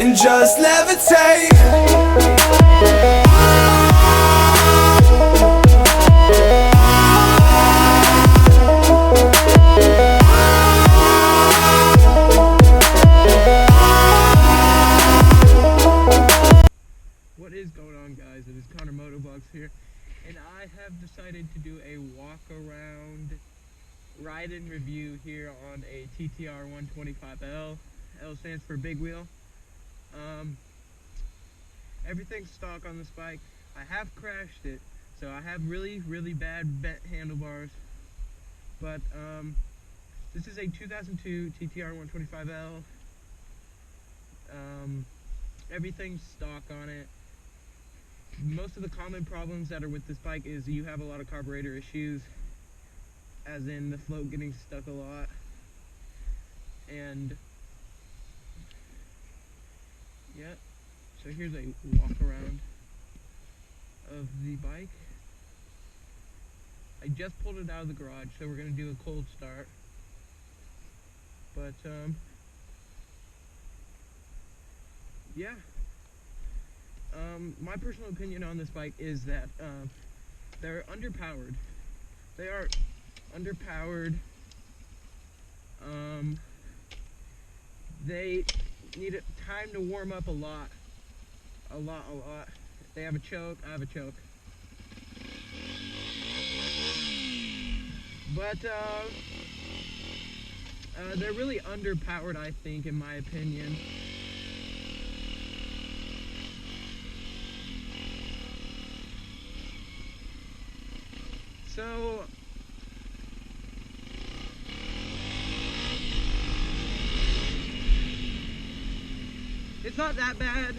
and just levitate. What is going on, guys? It is Connor Motovlogs here, and I have decided to do a walk around ride-in review here on a TTR 125L. L stands for big wheel. Everything's stock on this bike. I have crashed it, so I have really bad bent handlebars, but this is a 2002 TTR 125L. Everything's stock on it. Most of the common problems that are with this bike is you have a lot of carburetor issues, as in the float getting stuck a lot. And yeah, so here's a walk around of the bike. I just pulled it out of the garage, so we're gonna do a cold start. But yeah. My personal opinion on this bike is that they're underpowered. They are underpowered. They need time to warm up a lot. They have a choke. I have a choke. But they're really underpowered, I think, in my opinion. So it's not that bad.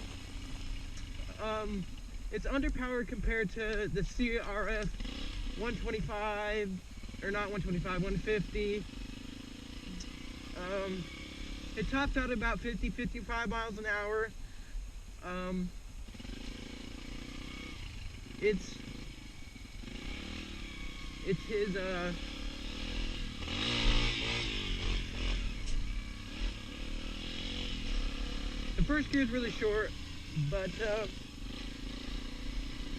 It's underpowered compared to the CRF 125, or not 125, 150. It tops out about 50-55 miles an hour. It's his the first gear is really short, but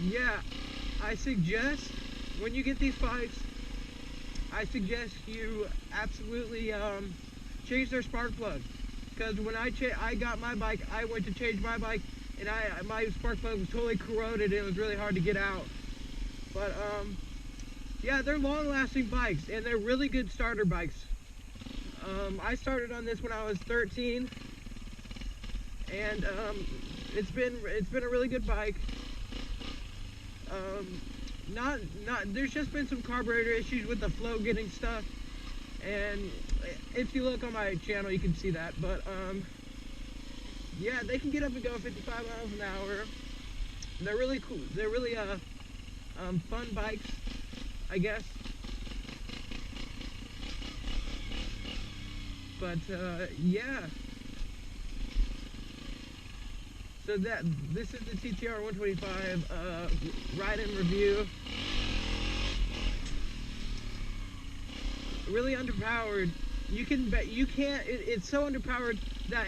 yeah, I suggest when you get these bikes, I suggest you absolutely change their spark plug, because when I got my bike, I went to change my bike, and my spark plug was totally corroded and it was really hard to get out. But yeah, they're long-lasting bikes, and they're really good starter bikes. I started on this when I was 13, and it's been a really good bike. There's just been some carburetor issues with the float getting stuck, and if you look on my channel, you can see that. But yeah, they can get up and go 55 miles an hour. They're really cool. They're really fun bikes, I guess. But yeah. So this is the TTR 125 ride-in review. Really underpowered. It's so underpowered that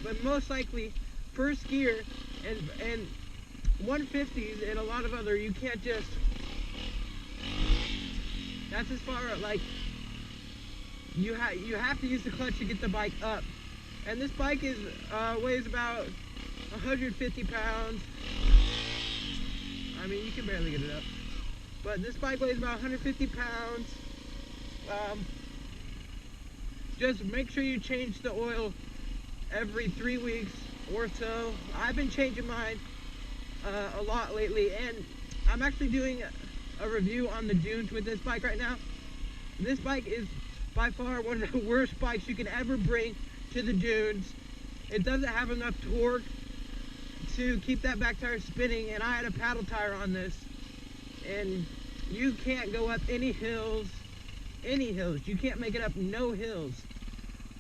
but most likely first gear and 150s and a lot of other, you can't just. That's as far, like, you have to use the clutch to get the bike up. And this bike weighs about 150 pounds. I mean, you can barely get it up. But this bike weighs about 150 pounds. Just make sure you change the oil every 3 weeks or so. I've been changing mine a lot lately, and I'm actually doing a review on the dunes with this bike right now. This bike is by far one of the worst bikes you can ever bring to the dunes. It doesn't have enough torque to keep that back tire spinning, and I had a paddle tire on this, and you can't go up any hills. You can't make it up no hills.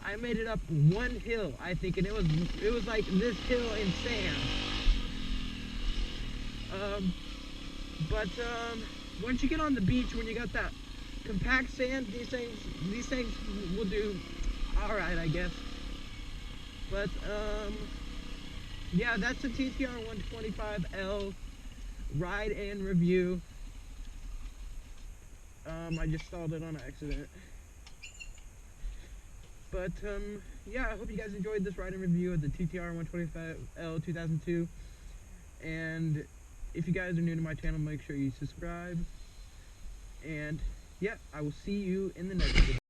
I made it up one hill, I think, and it was like this hill in sand. But once you get on the beach, when you got that compact sand, these things will do all right, I guess. But yeah, that's the TTR 125L ride and review. I just stalled it on accident. But yeah, I hope you guys enjoyed this ride and review of the TTR 125L 2002. And if you guys are new to my channel, make sure you subscribe. And yeah, I will see you in the next video.